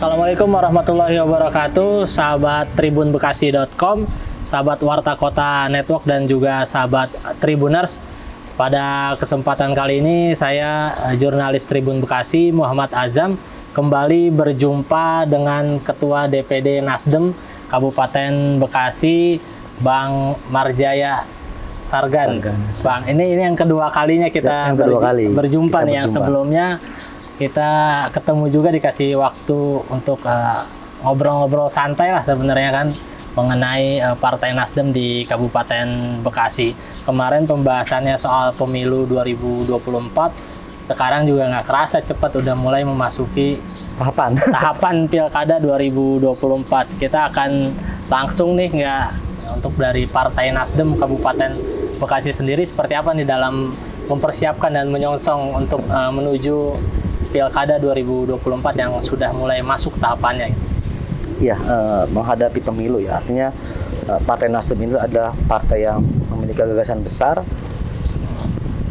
Assalamualaikum warahmatullahi wabarakatuh, sahabat tribunbekasi.com, sahabat Warta Kota Network, dan juga sahabat Tribuners. Pada kesempatan kali ini saya, jurnalis Tribun Bekasi Muhammad Azam, kembali berjumpa dengan Ketua DPD Nasdem Kabupaten Bekasi, Bang Marjaya Sargan. Bang, ini yang kedua kalinya kita berjumpa nih. Yang sebelumnya kita ketemu juga, dikasih waktu untuk ngobrol-ngobrol santai lah sebenarnya kan, mengenai Partai Nasdem di Kabupaten Bekasi. Kemarin pembahasannya soal pemilu 2024, sekarang juga nggak kerasa cepat udah mulai memasuki tahapan Pilkada 2024. Kita akan langsung nih, untuk dari Partai Nasdem Kabupaten Bekasi sendiri seperti apa nih dalam mempersiapkan dan menyongsong untuk menuju Pilkada 2024 yang sudah mulai masuk tahapannya. Ya, menghadapi pemilu ya, artinya Partai Nasdem itu adalah partai yang memiliki gagasan besar,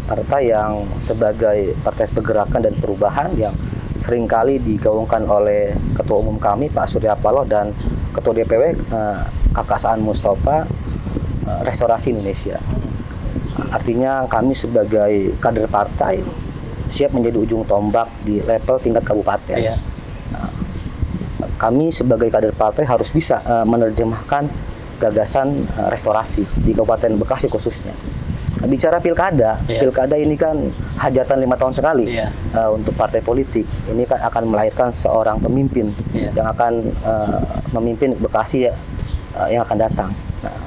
partai yang sebagai partai pergerakan dan perubahan yang seringkali digaungkan oleh Ketua Umum kami Pak Surya Paloh dan Ketua DPW Kakak Saan Mustafa, Restorasi Indonesia. Artinya kami sebagai kader partai siap menjadi ujung tombak di level tingkat kabupaten. Iya. Kami sebagai kader partai harus bisa menerjemahkan gagasan restorasi di Kabupaten Bekasi khususnya. Bicara pilkada, pilkada ini kan hajatan 5 tahun sekali untuk partai politik. Ini kan akan melahirkan seorang pemimpin yang akan memimpin Bekasi yang akan datang. Nah,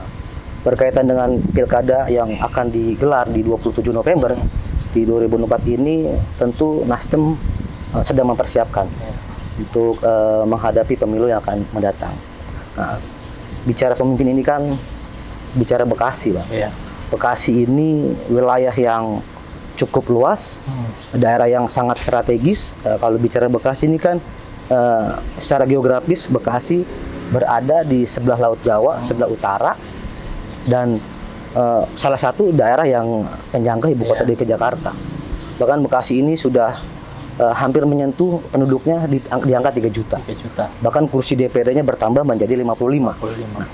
berkaitan dengan pilkada yang akan digelar di 27 November di 2024 ini, tentu Nasdem sedang mempersiapkan untuk menghadapi pemilu yang akan mendatang. Nah, bicara pemimpin ini kan bicara Bekasi, Bang. Bekasi ini wilayah yang cukup luas, daerah yang sangat strategis. Kalau bicara Bekasi ini kan secara geografis Bekasi berada di sebelah Laut Jawa, sebelah utara, dan salah satu daerah yang penyangga ibu kota DKI Jakarta. Bahkan Bekasi ini sudah hampir menyentuh penduduknya di angka 3 juta. Bahkan kursi DPD-nya bertambah menjadi 55. Nah,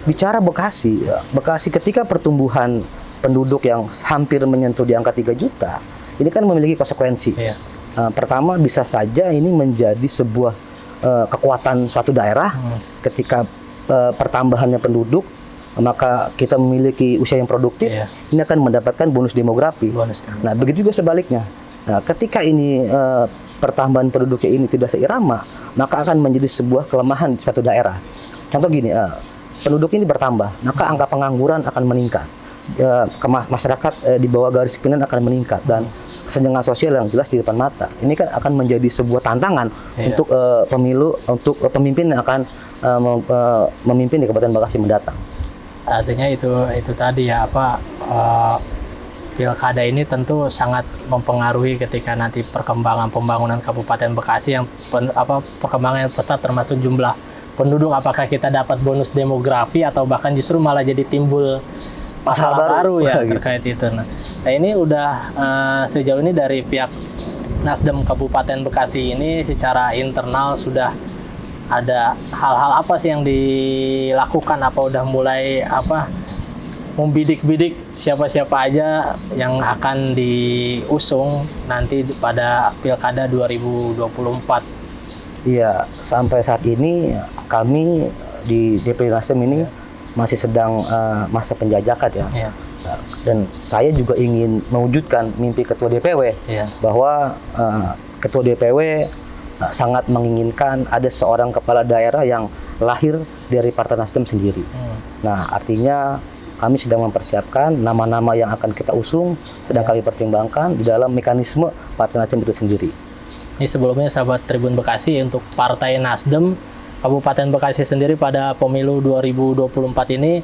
bicara Bekasi, Bekasi ketika pertumbuhan penduduk yang hampir menyentuh di angka 3 juta, ini kan memiliki konsekuensi. Pertama, bisa saja ini menjadi sebuah kekuatan suatu daerah ketika pertambahannya penduduk, maka kita memiliki usia yang produktif, ini akan mendapatkan bonus demografi. Nah, begitu juga sebaliknya. Nah, ketika ini pertambahan penduduknya ini tidak seirama, maka akan menjadi sebuah kelemahan suatu daerah. Contoh gini, penduduk ini bertambah, maka angka pengangguran akan meningkat. Masyarakat di bawah garis kemiskinan akan meningkat, dan kesenjangan sosial yang jelas di depan mata. Ini kan akan menjadi sebuah tantangan untuk pemilu, untuk pemimpin yang akan memimpin di Kabupaten Bekasi mendatang. Artinya itu tadi ya, pilkada ini tentu sangat mempengaruhi ketika nanti perkembangan pembangunan Kabupaten Bekasi yang perkembangan yang pesat, termasuk jumlah penduduk. Apakah kita dapat bonus demografi atau bahkan justru malah jadi timbul masalah baru ya terkait itu. Nah, ini udah sejauh ini dari pihak Nasdem Kabupaten Bekasi ini secara internal sudah ada hal-hal apa sih yang dilakukan? Apa udah mulai membidik-bidik siapa-siapa aja yang akan diusung nanti pada Pilkada 2024? Iya, sampai saat ini kami di DPD Nasdem ini masih sedang masa penjajakan ya. Dan saya juga ingin mewujudkan mimpi Ketua DPW bahwa Ketua DPW sangat menginginkan ada seorang kepala daerah yang lahir dari Partai Nasdem sendiri. Nah, artinya kami sedang mempersiapkan nama-nama yang akan kita usung, sedang kami pertimbangkan di dalam mekanisme Partai Nasdem itu sendiri. Ini sebelumnya sahabat Tribun Bekasi, untuk Partai Nasdem Kabupaten Bekasi sendiri pada pemilu 2024 ini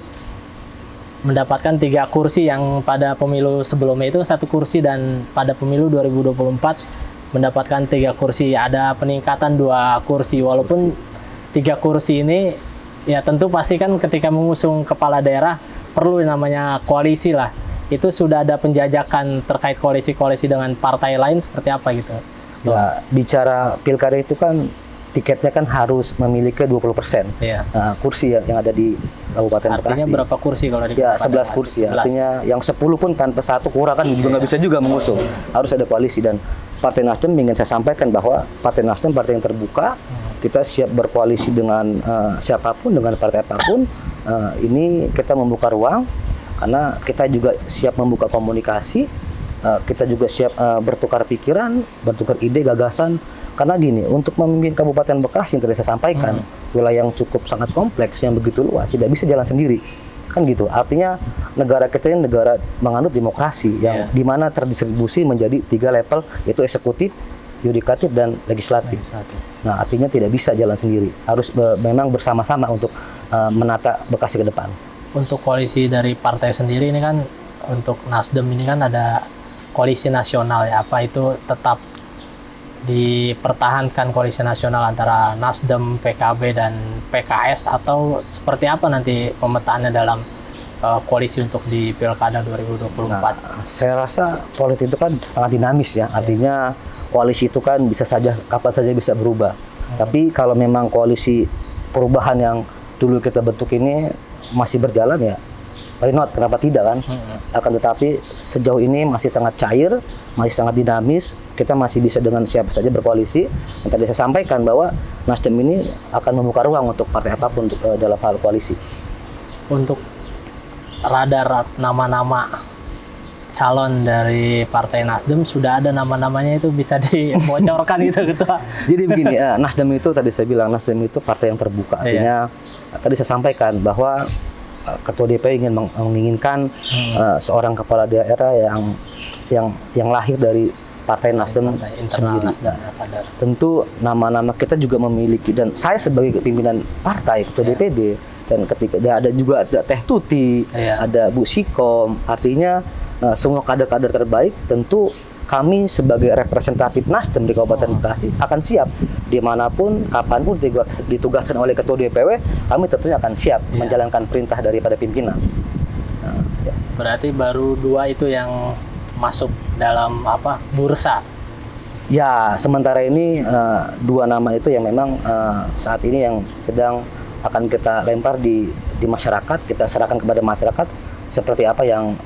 mendapatkan 3 kursi, yang pada pemilu sebelumnya itu 1 kursi, dan pada pemilu 2024 mendapatkan 3 kursi. Ada peningkatan 2 kursi, walaupun 3 kursi ini ya tentu pasti kan ketika mengusung kepala daerah perlu namanya koalisi lah. Itu sudah ada penjajakan terkait koalisi-koalisi dengan partai lain seperti apa gitu? Ya, bicara pilkada itu kan tiketnya kan harus memiliki 20% kursi yang ada di Kabupaten Bekasi. Artinya berapa kursi kalau di ya 11 kursi 11. Artinya yang 10 pun tanpa satu kurang kan juga nggak bisa juga mengusung. Harus ada koalisi, dan Partai Nasdem ingin saya sampaikan bahwa Partai Nasdem partai yang terbuka. Kita siap berkoalisi dengan siapapun, dengan partai apapun. Ini kita membuka ruang karena kita juga siap membuka komunikasi. Kita juga siap bertukar pikiran, bertukar ide, gagasan. Karena gini, untuk memimpin Kabupaten Bekasi yang tadi saya sampaikan, wilayah yang cukup sangat kompleks, yang begitu luas, tidak bisa jalan sendiri. Kan gitu. Artinya negara kita ini negara menganut demokrasi yang dimana terdistribusi menjadi 3 level, yaitu eksekutif, yudikatif, dan legislatif. Nah, artinya tidak bisa jalan sendiri. Harus memang bersama-sama untuk menata Bekasi ke depan. Untuk koalisi dari partai sendiri ini kan, untuk Nasdem ini kan ada koalisi nasional ya, apa itu tetap dipertahankan koalisi nasional antara Nasdem, PKB, dan PKS, atau seperti apa nanti pemetaannya dalam koalisi untuk di Pilkada 2024? Nah, saya rasa politik itu kan sangat dinamis ya, artinya koalisi itu kan bisa saja, kapan saja bisa berubah. Tapi kalau memang koalisi perubahan yang dulu kita bentuk ini masih berjalan ya, why not? Kenapa tidak kan? Akan tetapi sejauh ini masih sangat cair, masih sangat dinamis. Kita masih bisa dengan siapa saja berkoalisi. Yang tadi saya sampaikan bahwa Nasdem ini akan membuka ruang untuk partai apapun untuk dalam hal koalisi. Untuk radar nama-nama calon dari Partai Nasdem, sudah ada nama-namanya, itu bisa dibocorkan gitu, Ketua? Jadi begini, Nasdem itu tadi saya bilang, Nasdem itu partai yang terbuka. Artinya tadi saya sampaikan bahwa Ketua DPW ingin menginginkan seorang kepala daerah yang lahir dari Partai Nasdem sendiri. Tentu nama-nama kita juga memiliki, dan saya sebagai pimpinan partai, Ketua DPD, dan ketika ada juga ada Teh Tuti, ada Bu Sikom, artinya semua kader-kader terbaik. Tentu kami sebagai representatif Nasdem di Kabupaten Bekasi akan siap dimanapun, kapanpun ditugaskan oleh Ketua DPW, kami tentunya akan siap menjalankan perintah daripada pimpinan. Berarti baru 2 itu yang masuk dalam bursa? Ya, sementara ini 2 nama itu yang memang saat ini yang sedang akan kita lempar di masyarakat, kita serahkan kepada masyarakat seperti apa yang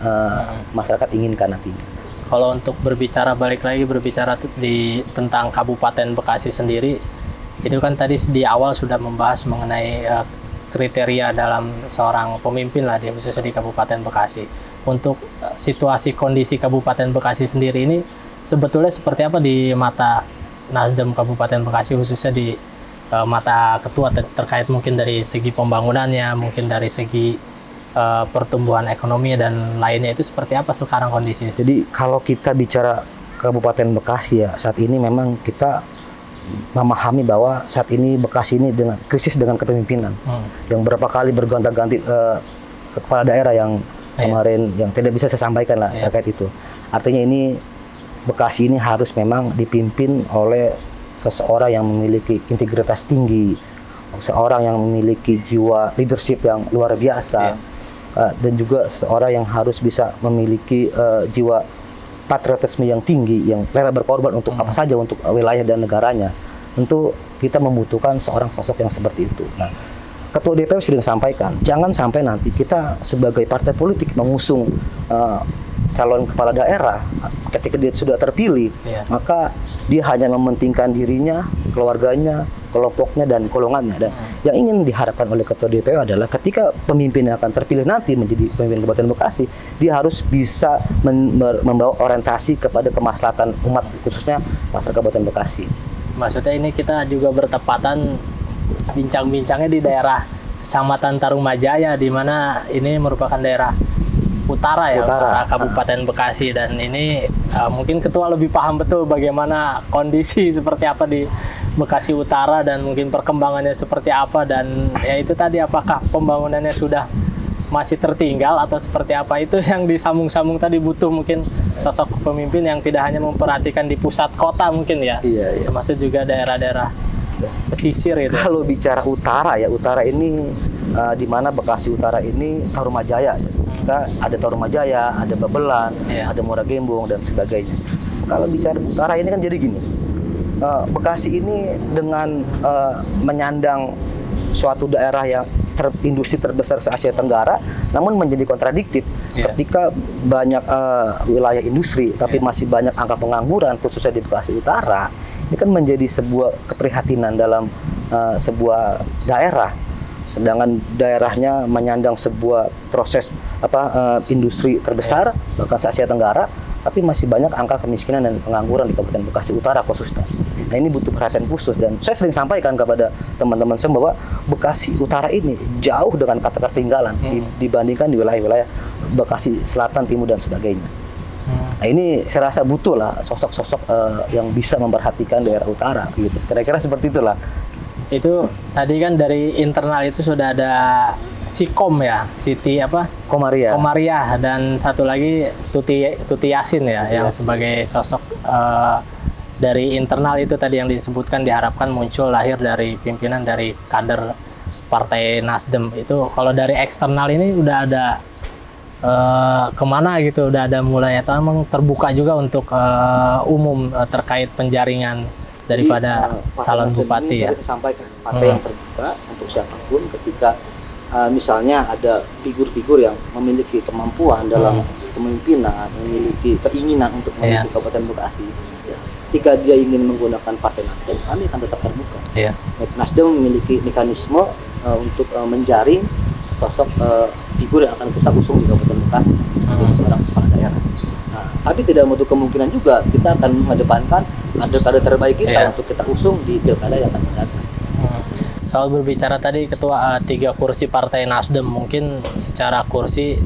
masyarakat inginkan nantinya. Kalau untuk balik lagi berbicara tentang Kabupaten Bekasi sendiri, itu kan tadi di awal sudah membahas mengenai kriteria dalam seorang pemimpin lah, khususnya di Kabupaten Bekasi. Untuk situasi kondisi Kabupaten Bekasi sendiri ini sebetulnya seperti apa di mata Nasdem Kabupaten Bekasi, khususnya di mata Ketua, terkait mungkin dari segi pembangunannya, mungkin dari segi pertumbuhan ekonomi dan lainnya, itu seperti apa sekarang kondisinya? Jadi kalau kita bicara Kabupaten Bekasi ya, saat ini memang kita memahami bahwa saat ini Bekasi ini dengan krisis dengan kepemimpinan yang berapa kali bergonta-ganti kepala daerah yang kemarin yang tidak bisa saya sampaikan lah terkait itu. Artinya ini Bekasi ini harus memang dipimpin oleh seseorang yang memiliki integritas tinggi, seorang yang memiliki jiwa leadership yang luar biasa, dan juga seorang yang harus bisa memiliki jiwa patriotisme yang tinggi, yang rela berkorban untuk apa saja, untuk wilayah dan negaranya. Tentu kita membutuhkan seorang sosok yang seperti itu. Nah, Ketua DPW sering sampaikan, jangan sampai nanti kita sebagai partai politik mengusung calon kepala daerah, ketika dia sudah terpilih, maka dia hanya mementingkan dirinya, keluarganya, kelompoknya, dan golongannya. Dan yang ingin diharapkan oleh Ketua DPW adalah ketika pemimpin yang akan terpilih nanti menjadi pemimpin Kabupaten Bekasi, dia harus bisa membawa orientasi kepada kemaslahatan umat, khususnya masyarakat Kabupaten Bekasi. Maksudnya ini kita juga bertepatan bincang-bincangnya di daerah Kecamatan Tarumajaya, di mana ini merupakan daerah utara Kabupaten Bekasi, dan ini mungkin Ketua lebih paham betul bagaimana kondisi seperti apa di Bekasi Utara dan mungkin perkembangannya seperti apa, dan ya itu tadi, apakah pembangunannya sudah masih tertinggal atau seperti apa, itu yang disambung-sambung tadi. Butuh mungkin sosok pemimpin yang tidak hanya memperhatikan di pusat kota mungkin ya, termasuk juga daerah-daerah pesisir itu. Kalau bicara utara ya, utara ini di mana Bekasi Utara ini Tarumajaya. Kita ada Tarumajaya, ada Babelan, ada Muara Gembong dan sebagainya. Kalau bicara utara ini kan jadi gini. Bekasi ini dengan menyandang suatu daerah yang industri terbesar se-Asia Tenggara, namun menjadi kontradiktif ketika banyak wilayah industri, tapi masih banyak angka pengangguran, khususnya di Bekasi Utara. Ini kan menjadi sebuah keprihatinan dalam sebuah daerah, sedangkan daerahnya menyandang sebuah proses industri terbesar bahkan se-Asia Tenggara, tapi masih banyak angka kemiskinan dan pengangguran di Kabupaten Bekasi Utara khususnya. Nah, ini butuh perhatian khusus, dan saya sering sampaikan kepada teman-teman semua bahwa Bekasi Utara ini jauh dengan kata ketinggalan dibandingkan di wilayah-wilayah Bekasi Selatan, Timur, dan sebagainya. Nah, ini saya rasa butuh lah sosok-sosok yang bisa memperhatikan daerah utara gitu. Kira-kira seperti itulah. Itu tadi kan dari internal itu sudah ada Sikom ya, Siti Komaria. Komaria, dan satu lagi Tuti Yasin ya, yang sebagai sosok dari internal itu tadi yang disebutkan, diharapkan muncul lahir dari pimpinan dari kader Partai Nasdem. Itu kalau dari eksternal ini udah ada kemana gitu, udah ada mulai atau emang terbuka juga untuk umum terkait penjaringan daripada calon bupati ya? Sampaikan partai yang terbuka untuk siapapun ketika misalnya ada figur-figur yang memiliki kemampuan dalam kepemimpinan, memiliki keinginan untuk memimpin Kabupaten Bekasi. Ketika dia ingin menggunakan Partai Nasdem, kami akan tetap terbuka. Nasdem memiliki mekanisme untuk menjaring sosok figur yang akan kita usung di Kabupaten Bekasi sebagai seorang kepala daerah. Nah, tapi tidak menutup kemungkinan juga kita akan mengedepankan kader-kader terbaik kita untuk kita usung di pilkada yang akan mendatang. Soal berbicara tadi ketua 3 kursi Partai Nasdem, mungkin secara kursi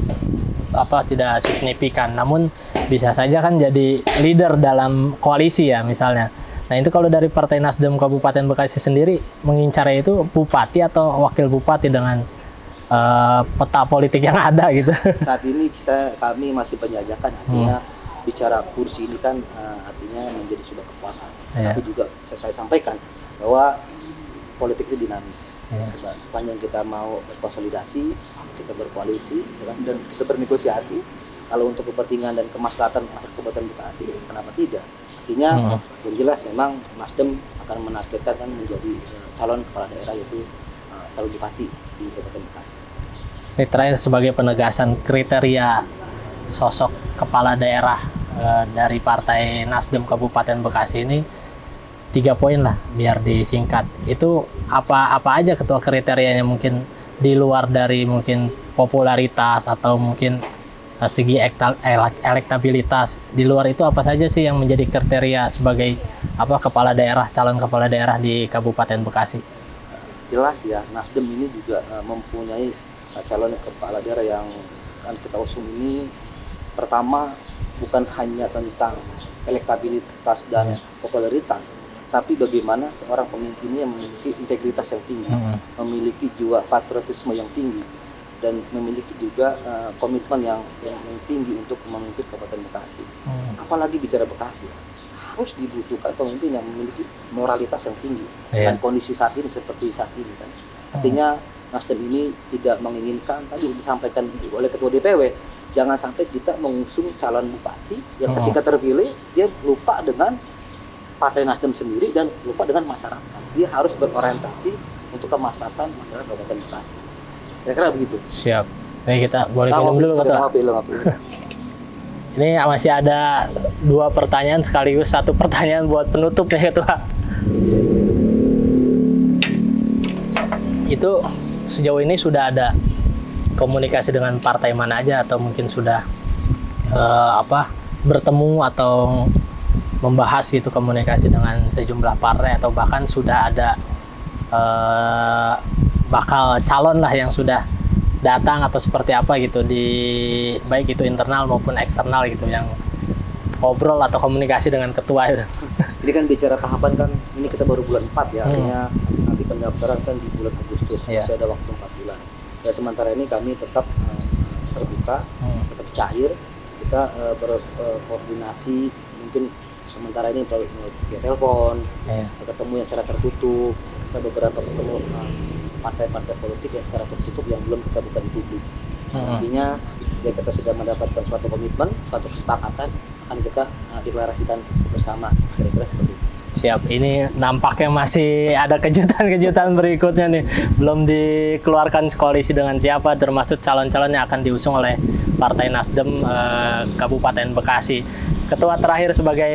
tidak signifikan, namun bisa saja kan jadi leader dalam koalisi ya misalnya. Nah, itu kalau dari Partai Nasdem Kabupaten Bekasi sendiri mengincarnya itu bupati atau wakil bupati dengan peta politik yang ada gitu. Saat ini kami masih penjajakan, artinya bicara kursi ini kan artinya menjadi sebuah kekuatan. Tapi juga saya sampaikan bahwa politik itu dinamis. Sepanjang kita mau berkonsolidasi, kita berkoalisi, dan kita bernegosiasi, kalau untuk kepentingan dan kemaslahatan Kabupaten Bekasi, kenapa tidak? Artinya yang jelas memang Nasdem akan menargetkan kan menjadi calon kepala daerah, yaitu calon bupati di Kabupaten Bekasi. Ini terakhir sebagai penegasan kriteria sosok kepala daerah dari Partai Nasdem Kabupaten Bekasi ini, 3 poin lah biar disingkat. Itu apa aja ketua kriterianya, mungkin di luar dari mungkin popularitas atau mungkin segi elektabilitas, di luar itu apa saja sih yang menjadi kriteria sebagai kepala daerah, calon kepala daerah di Kabupaten Bekasi? Jelas ya, Nasdem ini juga mempunyai calon kepala daerah yang akan kita usung ini. Pertama, bukan hanya tentang elektabilitas dan popularitas, tapi bagaimana seorang pemimpinnya memiliki integritas yang tinggi, memiliki jiwa patriotisme yang tinggi, dan memiliki juga komitmen yang tinggi untuk memimpin Kabupaten Bekasi. Apalagi bicara Bekasi, harus dibutuhkan pemimpin yang memiliki moralitas yang tinggi. Dan kondisi saat ini seperti saat ini kan, artinya Nasdem ini tidak menginginkan, tadi disampaikan oleh Ketua DPW, jangan sampai kita mengusung calon bupati yang ketika terpilih dia lupa dengan Partai Nasdem sendiri dan lupa dengan masyarakat. Dia harus berorientasi untuk kemaslahatan masyarakat Kabupaten Bekasi. Kira-kira begitu. Siap. Baik, kita boleh minum dulu, Ketua. Ini masih ada 2 pertanyaan sekaligus 1 pertanyaan buat penutup nih, Ketua. Itu sejauh ini sudah ada komunikasi dengan partai mana aja, atau mungkin sudah bertemu atau membahas gitu, komunikasi dengan sejumlah partai, atau bahkan sudah ada bakal calon lah yang sudah datang atau seperti apa gitu, di baik itu internal maupun eksternal gitu, yang ngobrol atau komunikasi dengan ketua itu? Ini kan bicara tahapan kan, ini kita baru bulan 4 ya, artinya nanti pendaftaran kan di bulan Agustus, masih ada waktu 4 bulan. Ya, sementara ini kami tetap terbuka, tetap cair, kita berkoordinasi, mungkin sementara ini via telepon, ketemu yang secara tertutup, kita beberapa ketemu partai-partai politik yang secara tertutup yang belum kita buka di publik. Artinya ya kita sudah mendapatkan suatu komitmen, suatu kesepakatan, akan kita deklarasikan bersama, kira-kira seperti itu. Siap, ini nampaknya masih ada kejutan-kejutan berikutnya nih. Belum dikeluarkan koalisi dengan siapa, termasuk calon-calon yang akan diusung oleh Partai Nasdem Kabupaten Bekasi. Ketua terakhir sebagai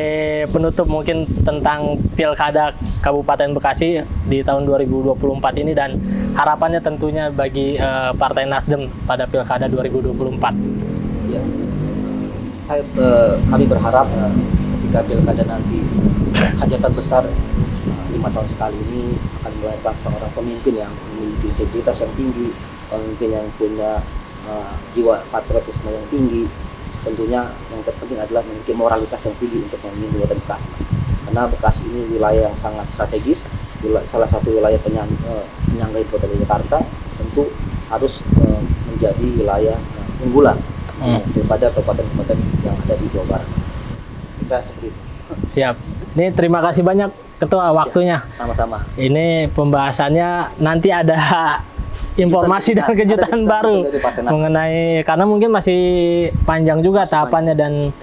penutup mungkin tentang Pilkada Kabupaten Bekasi di tahun 2024 ini dan harapannya tentunya bagi Partai Nasdem pada Pilkada 2024. Ya. Kami berharap ketika Pilkada nanti hajatan besar 5 tahun sekali ini akan melahirkan seorang pemimpin yang memiliki integritas yang tinggi, pemimpin yang punya jiwa patriotisme yang tinggi. Tentunya yang terpenting adalah memiliki moralitas yang tinggi untuk memimpin Kabupaten Bekasi. Karena Bekasi ini wilayah yang sangat strategis, salah satu wilayah penyangga ibu kota Jakarta, tentu harus menjadi wilayah unggulan daripada kabupaten-kabupaten yang ada di Jawa Barat. Kira seperti itu. Siap. Ini terima kasih banyak Ketua waktunya. Ya, sama-sama. Ini pembahasannya nanti ada informasi dan kejutan baru mengenai, karena mungkin masih panjang juga tahapannya, dan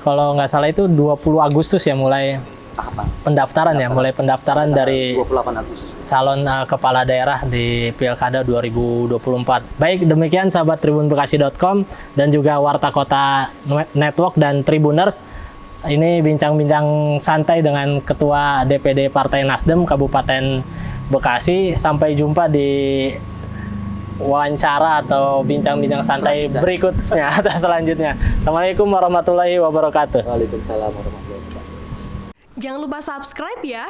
kalau nggak salah itu 20 Agustus ya mulai pendaftaran ya, mulai pendaftaran dari 28 Agustus. calon kepala daerah di Pilkada 2024. Baik, demikian sahabat tribunbekasi.com dan juga Warta Kota Network dan Tribuners. Ini bincang-bincang santai dengan Ketua DPD Partai Nasdem Kabupaten Bekasi. Sampai jumpa di wawancara atau bincang-bincang santai berikutnya atau selanjutnya. Assalamualaikum warahmatullahi wabarakatuh. Waalaikumsalam warahmatullahi wabarakatuh. Jangan lupa subscribe ya.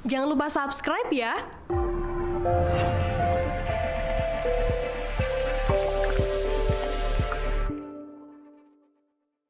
Jangan lupa subscribe ya.